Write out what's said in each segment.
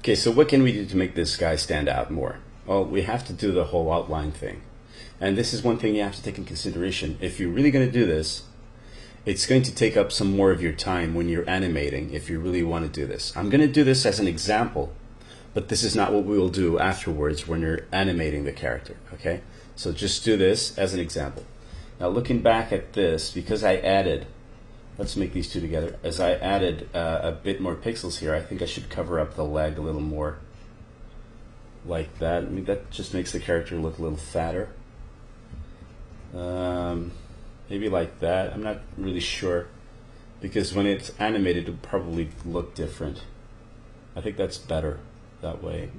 Okay, so what can we do to make this guy stand out more? Well, we have to do the whole outline thing. And this is one thing you have to take in consideration. If you're really going to do this, it's going to take up some more of your time when you're animating if you really want to do this. I'm going to do this as an example, but this is not what we will do afterwards when you're animating the character, okay? So just do this as an example. Now looking back at this, because I added, let's make these two together, as I added a bit more pixels here, I think I should cover up the leg a little more like that. I mean, that just makes the character look a little fatter. Maybe like that. I'm not really sure, because when it's animated it'll probably look different. I think that's better that way.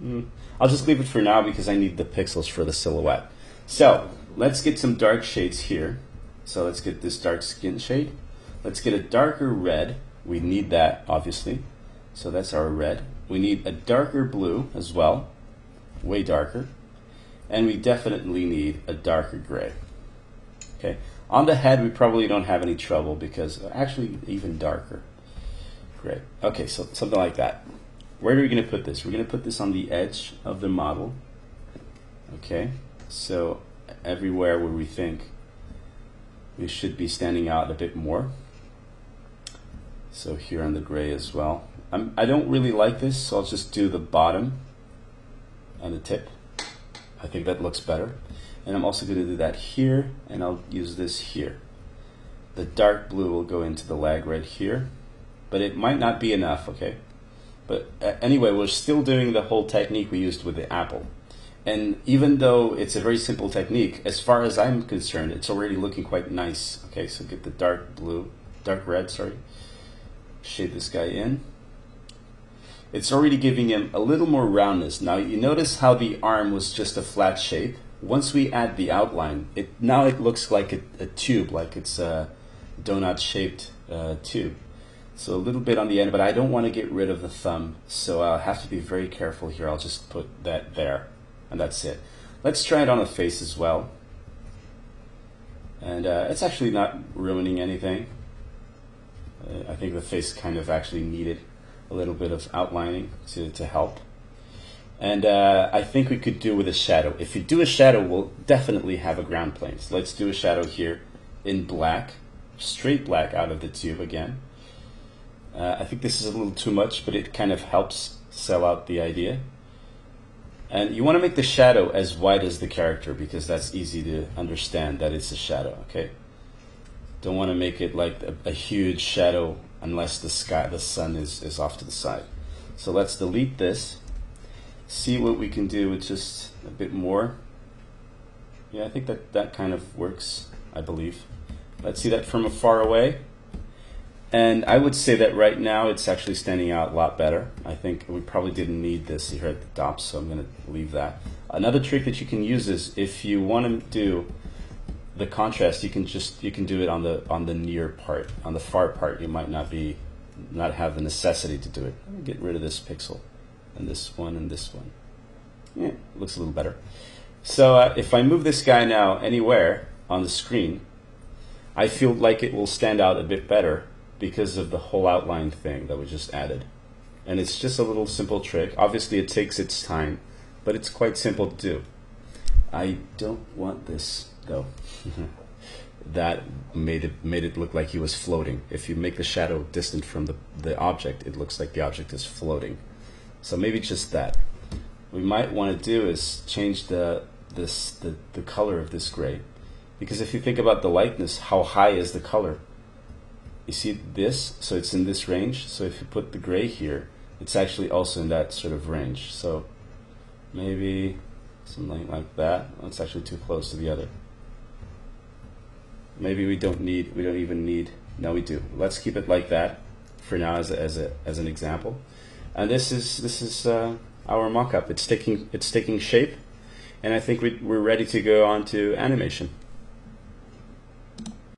I'll just leave it for now because I need the pixels for the silhouette. So let's get some dark shades here. So let's get this dark skin shade. Let's get a darker red. We need that, obviously. So that's our red. We need a darker blue as well, way darker. And we definitely need a darker gray. Okay. On the head, we probably don't have any trouble because actually even darker. Great. Okay, so something like that. Where are we going to put this? We're going to put this on the edge of the model. Okay, so everywhere where we think we should be standing out a bit more. So here on the gray as well. I don't really like this, so I'll just do the bottom and the tip. I think that looks better. And I'm also going to do that here, and I'll use this here. The dark blue will go into the leg right here, but it might not be enough, okay? But anyway, we're still doing the whole technique we used with the apple. And even though it's a very simple technique, as far as I'm concerned, it's already looking quite nice. Okay, so get the dark blue, dark red, sorry. Shade this guy in. It's already giving him a little more roundness. Now you notice how the arm was just a flat shape. Once we add the outline, now it looks like a tube, like it's a donut-shaped tube. So a little bit on the end, but I don't want to get rid of the thumb, so I'll have to be very careful here. I'll just put that there, and that's it. Let's try it on the face as well. And it's actually not ruining anything. I think the face kind of actually needed a little bit of outlining to help. And I think we could do with a shadow. If you do a shadow, we'll definitely have a ground plane. So let's do a shadow here in black, straight black out of the tube again. I think this is a little too much, but it kind of helps sell out the idea. And you want to make the shadow as white as the character because that's easy to understand that it's a shadow, okay? Don't want to make it like a huge shadow unless the sun is off to the side. So let's delete this. See what we can do with just a bit more. Yeah, I think that kind of works, I believe. Let's see that from far away. And I would say that right now it's actually standing out a lot better. I think we probably didn't need this here at the top, so I'm going to leave that. Another trick that you can use is if you want to do the contrast, you can do it on the near part. On the far part, you might not have the necessity to do it. Let me get rid of this pixel. And this one and this one. Yeah, looks a little better. So if I move this guy now anywhere on the screen, I feel like it will stand out a bit better because of the whole outline thing that we just added. And it's just a little simple trick. Obviously it takes its time, but it's quite simple to do. I don't want this though. That made it look like he was floating. If you make the shadow distant from the object, it looks like the object is floating. So maybe just that. What we might want to do is change the color of this gray, because if you think about the lightness, how high is the color? You see this, so it's in this range. So if you put the gray here, it's actually also in that sort of range. So maybe something like that. That's actually too close to the other. Maybe we don't even need. No, we do. Let's keep it like that for now as an example. And this is our mock-up. It's taking shape, and I think we're ready to go on to animation.